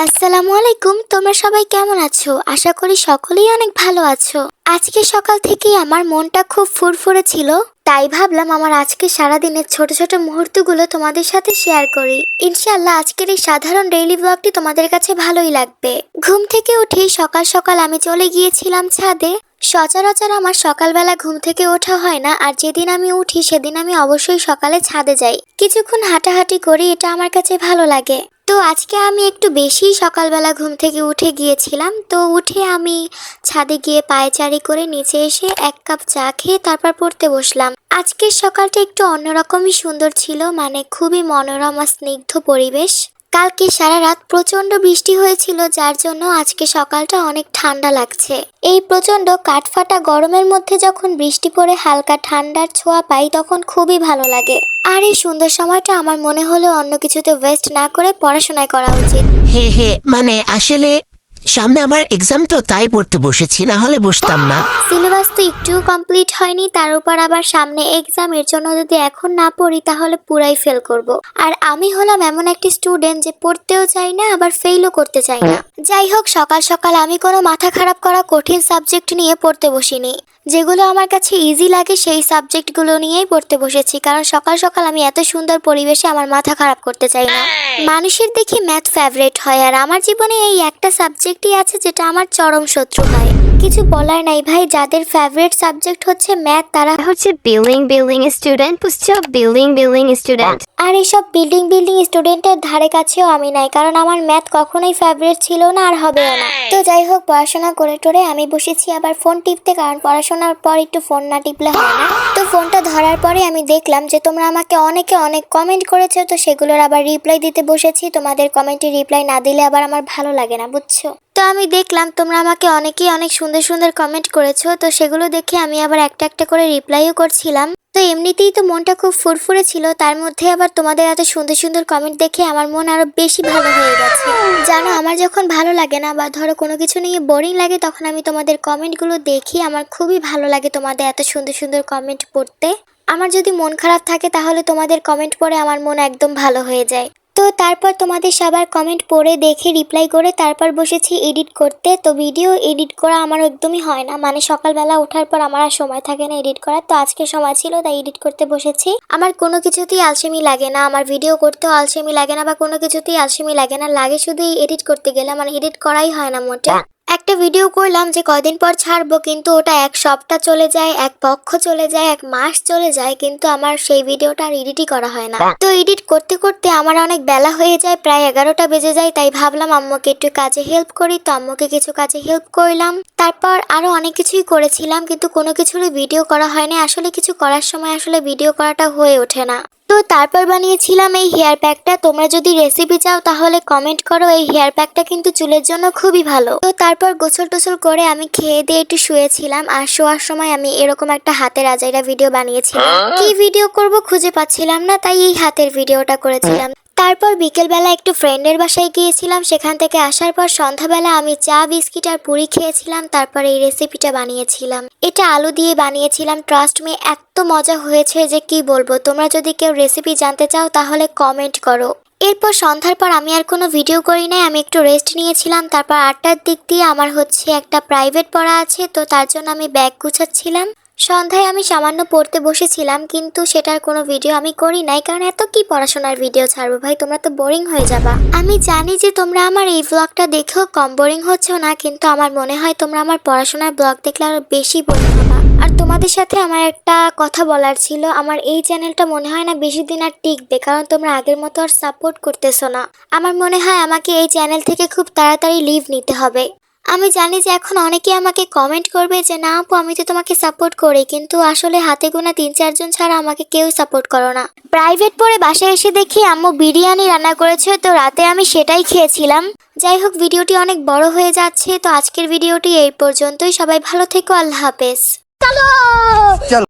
আসসালামু আলাইকুম, তোমরা সবাই কেমন আছো? আশা করি সকলেই অনেক ভালো আছো। আজকে সকাল থেকেই আমার মনটা খুব ফুরফুরে ছিল, তাই ভাবলাম আমার আজকে সারাদিনের ছোট ছোট মুহূর্তগুলো তোমাদের সাথে শেয়ার করি। ইনশাআল্লাহ আজকের এই সাধারণ ডেইলি ব্লগটি তোমাদের কাছে ভালোই লাগবে। ঘুম থেকে উঠেই সকাল সকাল আমি চলে গিয়েছিলাম ছাদে। সচরাচর আমার সকালবেলা ঘুম থেকে ওঠা হয় না, আর যেদিন আমি উঠি সেদিন আমি অবশ্যই সকালে ছাদে যাই, কিছুক্ষণ হাঁটাহাঁটি করি, এটা আমার কাছে ভালো লাগে। তো আজকে আমি একটু বেশি সকালবেলা ঘুম থেকে উঠে গিয়েছিলাম। তো উঠে আমি ছাদে গিয়ে পায়চারি করে নিচে এসে এক কাপ চা খেয়ে তারপর পড়তে বসলাম। আজকের সকালটা একটু অন্যরকমই সুন্দর ছিল, মানে খুবই মনোরম আর স্নিগ্ধ পরিবেশ। কালকে সারা রাত প্রচন্ড বৃষ্টি হয়েছিল, যার জন্য আজকে সকালটা অনেক ঠান্ডা লাগছে। এই প্রচন্ড কাঠফাটা গরমের মধ্যে যখন বৃষ্টি পড়ে হালকা ঠান্ডার ছোঁয়া পাই তখন খুবই ভালো লাগে। আর এই সুন্দর সময়টা আমার মনে হলো অন্য কিছুতে ওয়েস্ট না করে পড়াশোনায় করা উচিত। হে হে, মানে আসলে সামনে আমার এক্সাম, তো তাই পড়তে বসেছি, না হলে বসতাম না। সিলেবাস তো একটু কমপ্লিট হয়নি, তার উপর আবার সামনে এক্সাম, এর জন্য যদি এখন না পড়ি তাহলে পুরাই ফেল করব। আর আমি হলাম এমন একটি স্টুডেন্ট যে পড়তেও চাই না আবার ফেলও করতে চাই না। যাই হোক, সকাল সকাল আমি কোনো মাথা খারাপ করা কঠিন সাবজেক্ট নিয়ে পড়তে বসিনি। যেগুলো আমার কাছে ইজি লাগে সেই সাবজেক্টগুলো নিয়েই পড়তে বসেছি, কারণ সকাল সকাল আমি এত সুন্দর পরিবেশে আমার মাথা খারাপ করতে চাই না। মানুষের দেখি ম্যাথ ফেভারিট হয়, আর আমার জীবনে এই একটা সাবজেক্টই আছে যেটা আমার চরম শত্রু হয়। কিছু বলার নাই ভাই, যাদের ফেভারিট সাবজেক্ট হচ্ছে ম্যাথ তারা হচ্ছে বিল্ডিং স্টুডেন্ট, বুঝছো? Building student. আর এইসব বিল্ডিং স্টুডেন্টের ধারে কাছেও আমি নাই, কারণ আমার ম্যাথ কখনোই ফেভারিট ছিল না আর হবেও না। তো যাই হোক, পড়াশোনা করে টোরে আমি বসেছি আবার ফোন টিপতে, কারণ পড়াশোনার পর একটু ফোন না টিপলে হয় না। তো ফোনটা ধরার পরে আমি দেখলাম যে তোমরা আমাকে অনেকে অনেক কমেন্ট করেছো, তো সেগুলোর আবার রিপ্লাই দিতে বসেছি। তোমাদের কমেন্টে রিপ্লাই না দিলে আবার আমার ভালো লাগে না, বুঝছো? তো আমি দেখলাম তোমরা আমাকে অনেকেই অনেক সুন্দর সুন্দর কমেন্ট করেছো, তো সেগুলো দেখে আমি আবার একটা একটা করে রিপ্লাইও করছিলাম। তো এমনিতেই তো মনটা খুব ফুরফুরে ছিল, তার মধ্যে আবার তোমাদের এত সুন্দর সুন্দর কমেন্ট দেখে আমার মন আরো বেশি ভালো হয়ে গেছে। জানো, আমার যখন ভালো লাগে না বা ধরো কোনো কিছু নিয়ে বোরিং লাগে, তখন আমি তোমাদের কমেন্টগুলো দেখি, আমার খুবই ভালো লাগে তোমাদের এত সুন্দর সুন্দর কমেন্ট পড়তে। আমার যদি মন খারাপ থাকে তাহলে তোমাদের কমেন্ট পড়ে আমার মন একদম ভালো হয়ে যায়। তো তারপর তোমাদের সবার কমেন্ট পড়ে দেখে রিপ্লাই করে তারপর বসেছি এডিট করতে। তো ভিডিও এডিট করা আমার একদমই হয় না, মানে সকালবেলা ওঠার পর আমার আর সময় থাকে না এডিট করার। তো আজকে সময় ছিল তাই এডিট করতে বসেছি। আমার কোনো কিছুতেই আলসেমি লাগে না, আমার ভিডিও করতেও আলসেমি লাগে না বা কোনো কিছুতেই আলসেমি লাগে না, লাগে শুধু এডিট করতে গেলে। আমার এডিট করাই হয় না মোটে। একটা ভিডিও করলাম যে কয়দিন পর ছাড়বো, কিন্তু ওটা এক সপ্তাহ চলে যায়, এক পক্ষ চলে যায়, এক মাস চলে যায়, কিন্তু আমার সেই ভিডিওটা আর এডিটই করা হয় না। তো এডিট করতে করতে আমার অনেক বেলা হয়ে যায়, প্রায় 11টা বেজে যায়। তাই ভাবলাম আম্মুকে একটু কাজে হেল্প করি, তো আম্মুকে কিছু কাজে হেল্প করলাম। তারপর আরো অনেক কিছুই করেছিলাম, কিন্তু কোনো কিছুরই ভিডিও করা হয়নি। আসলে কিছু করার সময় আসলে ভিডিও করাটা হয়ে ওঠে না। তো তারপর বানিয়েছিলাম এই হেয়ার প্যাকটা। তোমরা যদি রেসিপি চাও তাহলে কমেন্ট করো, এই হেয়ার প্যাকটা কিন্তু চুলের জন্য খুবই ভালো। তো তারপর গোসল টোসল করে আমি খেয়ে দিয়ে একটু শুয়েছিলাম, আর শোয়ার সময় আমি এরকম একটা হাতের আজাইরা ভিডিও বানিয়েছিলাম। কি ভিডিও করব খুঁজে পাচ্ছিলাম না, তাই এই হাতের ভিডিওটা করেছিলাম। তারপর বিকেলবেলা একটু ফ্রেন্ডের বাসায় গিয়েছিলাম, সেখান থেকে আসার পর সন্ধ্যাবেলা আমি চা বিস্কিট আর পুরি খেয়েছিলাম। তারপর এই রেসিপিটা বানিয়েছিলাম, এটা আলু দিয়ে বানিয়েছিলাম। ট্রাস্ট মি, এত মজা হয়েছে যে কি বলবো। তোমরা যদি কেউ রেসিপি জানতে চাও তাহলে কমেন্ট করো। এরপর সন্ধ্যার পর আমি আর কোনো ভিডিও করি নাই, আমি একটু রেস্ট নিয়েছিলাম। তারপর 8টার দিক দিয়ে আমার হচ্ছে একটা প্রাইভেট পড়া আছে, তো তার জন্য আমি ব্যাগ গুছাচ্ছিলাম। সন্ধ্যায় আমি সামান্য পড়তে বসেছিলাম, কিন্তু সেটার কোনো ভিডিও আমি করি নাই, কারণ এত কি পড়াশোনার ভিডিও ছাড়বো ভাই, তোমরা তো বোরিং হয়ে যাবা। আমি জানি যে তোমরা আমার এই ব্লগটা দেখেও কম বোরিং হচ্ছ না, কিন্তু আমার মনে হয় তোমরা আমার পড়াশোনার ব্লগ দেখলে আরো বেশি বোরিং হবা। আর তোমাদের সাথে আমার একটা কথা বলার ছিল, আমার এই চ্যানেলটা মনে হয় না বেশি দিন আর টিকবে, কারণ তোমরা আগের মতো আর সাপোর্ট করতেছো না। আমার মনে হয় আমাকে এই চ্যানেল থেকে খুব তাড়াতাড়ি লিভ নিতে হবে। আমি জানি যে এখন অনেকে আমাকে কমেন্ট করবে যে না আপু, আমি তো তোমাকে সাপোর্ট করি, কিন্তু আসলে হাতে গোনা 3-4 জন ছাড়া আমাকে কেউ সাপোর্ট করো না। প্রাইভেট পড়ে বাসায় এসে দেখি আম্মু বিরিয়ানি রান্না করেছে, তো রাতে আমি সেটাই খেয়েছিলাম। যাই হোক, ভিডিওটি অনেক বড় হয়ে যাচ্ছে, তো আজকের ভিডিওটি এই পর্যন্তই। সবাই ভালো থেকো, আল্লাহ হাফেজ।